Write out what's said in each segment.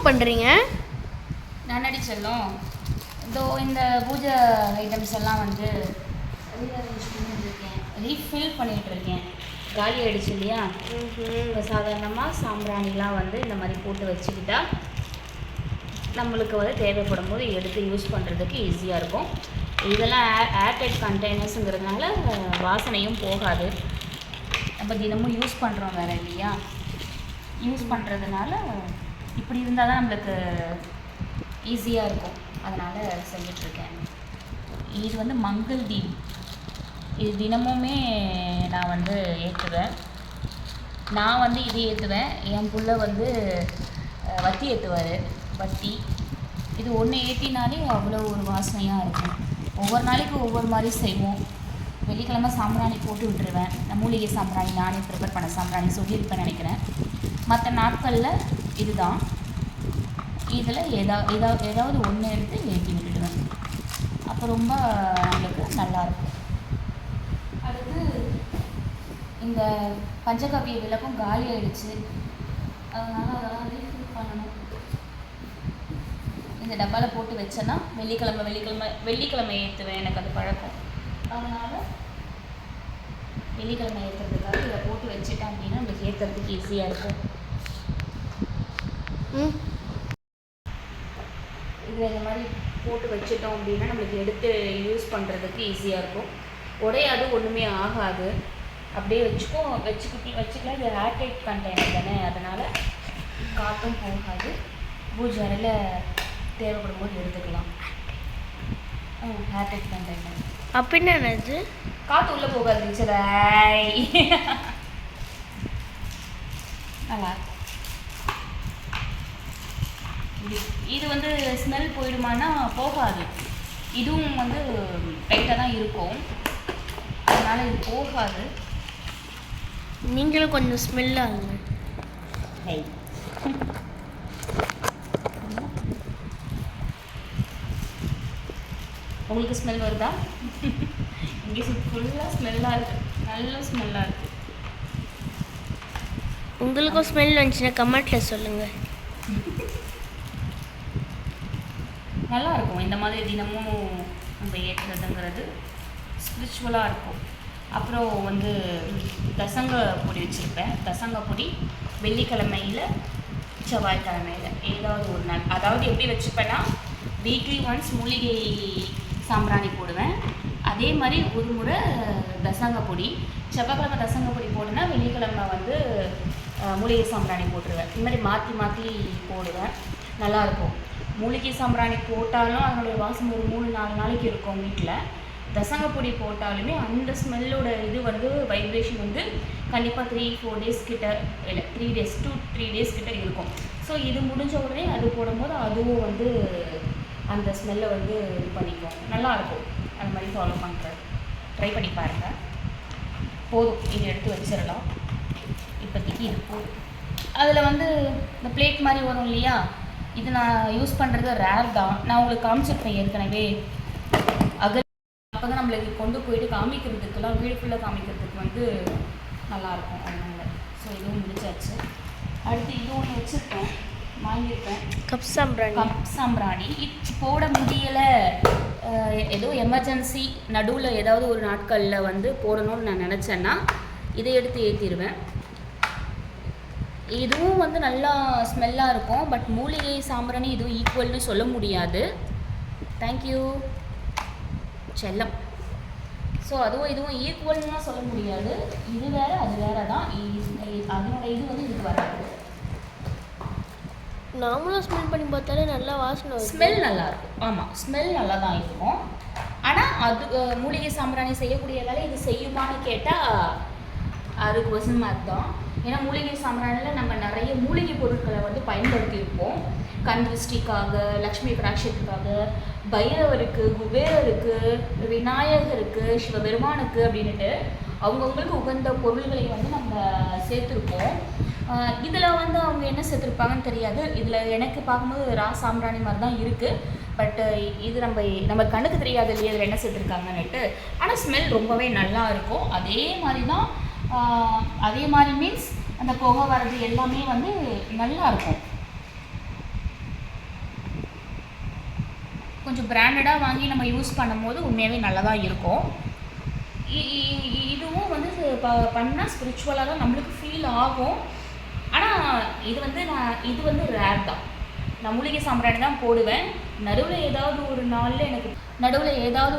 பண்ணுறீங்க? நன்னடி செல்லும். இதோ இந்த பூஜை ஐட்டம்ஸ் எல்லாம் வந்து ரீஃபில் பண்ணிகிட்டு இருக்கேன். காலி ஆகிடுச்சு இல்லையா? இப்போ சாதாரணமாக சாம்பிராணிலாம் வந்து இந்த மாதிரி போட்டு வச்சுக்கிட்டா நம்மளுக்கு வந்து தேவைப்படும் போது எடுத்து யூஸ் பண்ணுறதுக்கு ஈஸியாக இருக்கும். இதெல்லாம் ஏர்டைட் கண்டெய்னர்ஸுங்கிறதுனால வாசனையும் போகாது. நம்ம தினமும் யூஸ் பண்ணுறோம் வேறு இல்லையா? யூஸ் பண்ணுறதுனால இப்படி இருந்தால் தான் நம்மளுக்கு ஈஸியாக இருக்கும். அதனால் செஞ்சிட்ருக்கேன். இது வந்து மங்கள் தீப். இது தினமுமே நான் வந்து ஏற்றுவேன். நான் வந்து இது ஏற்றுவேன். என் புள்ள வந்து வத்தி ஏற்றுவார். வத்தி இது ஒன்று ஏற்றினாலே அவ்வளோ ஒரு வாசனையாக இருக்கும். ஒவ்வொரு நாளைக்கு ஒவ்வொரு மாதிரி செய்வோம். வெள்ளிக்கிழமை சாம்பிராணி போட்டு விட்டுருவேன். நான் மூலிகை சாம்பிராணி நானே ப்ரிப்பேர் பண்ண சாம்பிராணி சொல்லியிருப்பேன் நினைக்கிறேன். மற்ற நாட்களில் இதுதான். இதில் ஏதாவது ஒன்று எடுத்து ஏற்றி விட்டுடுவேன். அப்போ ரொம்ப நம்மளுக்கு நல்லாயிருக்கும். அடுத்து இந்த பஞ்சகாவிய விளக்கும் காலி ஆகிடுச்சு. அதனால் அதெல்லாம் ரீஃபில் பண்ணணும். இந்த டப்பாவில் போட்டு வச்சேன்னா வெள்ளிக்கிழமை ஏற்றுவேன். எனக்கு அது பழக்கம். அதனால் வெள்ளிக்கிழமை ஏற்றுறதுக்காக இதை போட்டு வச்சுட்டேன் அப்படின்னா நம்மளுக்கு ஏற்றுறதுக்கு ஈஸியாக இருக்கும். இதில் இந்த மாதிரி போட்டு வச்சுட்டோம் அப்படின்னா நம்மளுக்கு எடுத்து யூஸ் பண்ணுறதுக்கு ஈஸியாக இருக்கும். உடையாது, ஒன்றுமே ஆகாது. அப்படியே வச்சுக்கலாம். இது ஏர்டைட் கண்டெய்னர் தானே, அதனால் காற்றும் போகாது. பூஜை அறையில் தேவைப்படும் போது எடுத்துக்கலாம். ஏர்டைட் கண்டெய்னர் அப்படின்னா என்னது? காற்று உள்ளே போகாது. டீச்சர் நல்லா இது வந்து ஸ்மெல் போயிடுமான்னா போகாது. இதுவும் வந்து டைட்டாக தான் இருக்கும். அதனால் இது போகாது. நீங்களும் கொஞ்சம் ஸ்மெல் ஆகுங்க. உங்களுக்கு ஸ்மெல் வருதா? இங்கே ஃபுல்லாக ஸ்மெல்லாக இருக்குது. நல்ல ஸ்மெல்லாக இருக்குது. உங்களுக்கும் ஸ்மெல் வந்துச்சுன்னா கமெண்ட்டில் சொல்லுங்கள். நல்லாயிருக்கும். இந்த மாதிரி தினமும் நம்ம ஏற்றுறதுங்கிறது ஸ்பிரிச்சுவலாக இருக்கும். அப்புறம் வந்து தசங்க பொடி வச்சுருப்பேன். தசங்க பொடி வெள்ளிக்கிழமையில் செவ்வாய்க்கிழமையில் ஏதாவது ஒரு நாள், அதாவது எப்படி வச்சுப்பேன்னா வீக்லி ஒன்ஸ் மூலிகை சாம்பிராணி போடுவேன். அதே மாதிரி ஒரு முறை தசங்க பொடி, செவ்வாய்க்கிழமை தசங்க பொடி போடுனா வெள்ளிக்கிழமை வந்து மூலிகை சாம்பிராணி போட்டுருவேன். இது மாதிரி மாற்றி மாற்றி போடுவேன். நல்லாயிருக்கும். மூலிகை சாம்பிராணி போட்டாலும் அதனுடைய வாசனை ஒரு 3-4 நாளைக்கு இருக்கும் வீட்டில். தசங்க பொடி போட்டாலுமே அந்த ஸ்மெல்லோட இது வந்து வைப்ரேஷன் வந்து கண்டிப்பாக 3-4 டேஸ் கிட்ட, இல்லை 3 days to 3 days கிட்ட இருக்கும். ஸோ இது முடிஞ்ச உடனே அது போடும்போது அதுவும் வந்து அந்த ஸ்மெல்லை வந்து இது பண்ணிக்கும். நல்லாயிருக்கும். அந்த மாதிரி ஃபாலோ பண்ணுறது ட்ரை பண்ணி பாருங்கள். போதும், இது எடுத்து வச்சிடலாம். இப்போதைக்கு இது போதும். அதில் வந்து இந்த பிளேட் மாதிரி வரும் இல்லையா, இது நான் யூஸ் பண்ணுறது ரேர் தான். நான் உங்களுக்கு காமிச்சிருப்பேன் ஏற்கனவே. அப்போ தான் நம்மளுக்கு கொண்டு போயிட்டு காமிக்கிறதுக்கெல்லாம் வீடு ஃபுல்லாக காமிக்கிறதுக்கு வந்து நல்லாயிருக்கும். அதனால் ஸோ இதுவும் முடிச்சாச்சு. அடுத்து இது ஒன்று வச்சுருக்கேன், வாங்கியிருப்பேன். கப் சாம்பிராணி போட முடியலை, ஏதோ எமர்ஜென்சி நடுவில் ஏதாவது ஒரு நாட்களில் வந்து போடணும்னு நான் நினச்சேன்னா இதை எடுத்து ஏற்றிடுவேன். இதுவும் வந்து நல்லா ஸ்மெல்லாக இருக்கும். பட் மூலிகை சாம்பிராணி இதுவும் ஈக்குவல்னு சொல்ல முடியாது. தேங்க்யூ செல்லம். ஸோ அதுவும் இதுவும் ஈக்குவல்னுலாம் சொல்ல முடியாது. இது வேறு அது வேறு தான். அதனோட இது வந்து இதுக்கு வராது. நாமளும் ஸ்மெல் பண்ணி பார்த்தாலே நல்லா வாசனை, ஸ்மெல் நல்லாயிருக்கும். ஆமாம், ஸ்மெல் நல்லா தான் இருக்கும். ஆனால் அது மூலிகை சாம்பிராணி செய்யக்கூடிய வேலை இது செய்யுமான்னு கேட்டால் அது கொஸ்டின் மார்க் தான். ஏன்னா மூலிகை சாம்பிராணியில் நம்ம நிறைய மூலிகை பொருட்களை வந்து பயன்படுத்தியிருப்போம். கண் திருஷ்டிக்காக, லக்ஷ்மி கடாட்சத்துக்காக, பைரவருக்கு, குபேரருக்கு, விநாயகருக்கு, சிவபெருமானுக்கு அப்படின்ட்டு அவங்கவுங்களுக்கு உகந்த பொருள்களை வந்து நம்ம சேர்த்துருப்போம். இதில் வந்து அவங்க என்ன சேர்த்துருப்பாங்கன்னு தெரியாது. இதில் எனக்கு பார்க்கும்போது ரா சாம்பிராணி மாதிரி தான் இருக்குது. பட் இது நம்ம கண்ணுக்கு தெரியாது இல்லையா இதில் என்ன சேர்த்துருக்காங்கன்னுட்டு. ஆனால் ஸ்மெல் ரொம்பவே நல்லா இருக்கும். அதே மாதிரி தான், அதே மாதிரி மீன்ஸ் அந்த புகை வர்றது எல்லாமே வந்து நல்லா இருக்கும். கொஞ்சம் பிராண்டடாக வாங்கி நம்ம யூஸ் பண்ணும்போது உண்மையாகவே நல்லதாக இருக்கும். இதுவும் வந்து பண்ணால் ஸ்பிரிச்சுவலாக தான் நம்மளுக்கு ஃபீல் ஆகும். ஆனால் இது வந்து ரேர் தான். நான் மூலிகை சாம்பிராணி தான் போடுவேன். நடுவில் ஏதாவது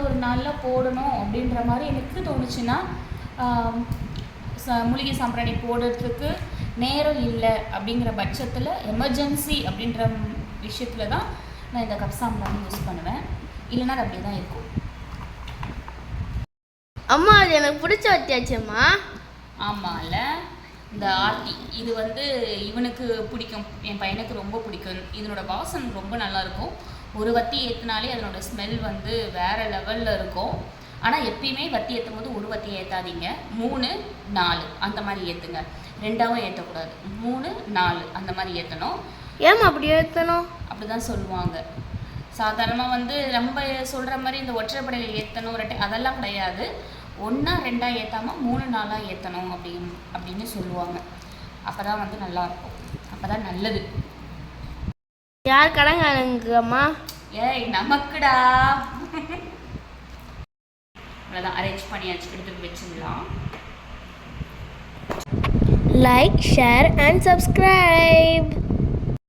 ஒரு நாளில் போடணும் அப்படின்ற மாதிரி எனக்கு தோணுச்சுன்னா மூலிகை சாம்பிராணி போடுறதுக்கு நேரம் இல்லை அப்படிங்கிற பட்சத்தில் எமர்ஜென்சி அப்படின்ற விஷயத்தில் தான் நான் இந்த கப் சாம்பிராணி யூஸ் பண்ணுவேன். இல்லைன்னா அது அப்படியே தான் இருக்கும். அம்மா அது எனக்கு பிடிச்ச வத்தியாச்சம்மா. ஆமாம்ல, இந்த ஆர்த்தி இது வந்து இவனுக்கு பிடிக்கும், என் பையனுக்கு ரொம்ப பிடிக்கும். இதனோட வாசனை ரொம்ப நல்லாயிருக்கும். ஒரு வத்தி ஏற்றினாலே அதனோட ஸ்மெல் வந்து வேறு லெவலில் இருக்கும். ஆனால் எப்பயுமே வத்தி ஏற்றும் போது ஒரு வத்தி ஏற்றாதீங்க, 3 4 அந்த மாதிரி ஏற்றுங்க. 2ஆவும் ஏற்றக்கூடாது, 3 4 அந்த மாதிரி ஏற்றணும். ஏன் அப்படி ஏற்றணும்? அப்படி தான் சொல்லுவாங்க. சாதாரணமாக வந்து நம்ம சொல்கிற மாதிரி இந்த ஒற்றைப்படையில் ஏற்றணும் அதெல்லாம் கிடையாது. 1 2 ஏற்றாமல் 3 4 ஏற்றணும் அப்படின்னு சொல்லுவாங்க. அப்போ தான் வந்து நல்லாயிருக்கும், அப்போ தான் நல்லது. யார் கடங்காரங்கம்மா? ஏய் நமக்குடா. அவ்வளோதான், அரேஞ்ச் பண்ணியாச்சு, எடுத்துகிட்டு வச்சுக்கலாம். Like, share and subscribe.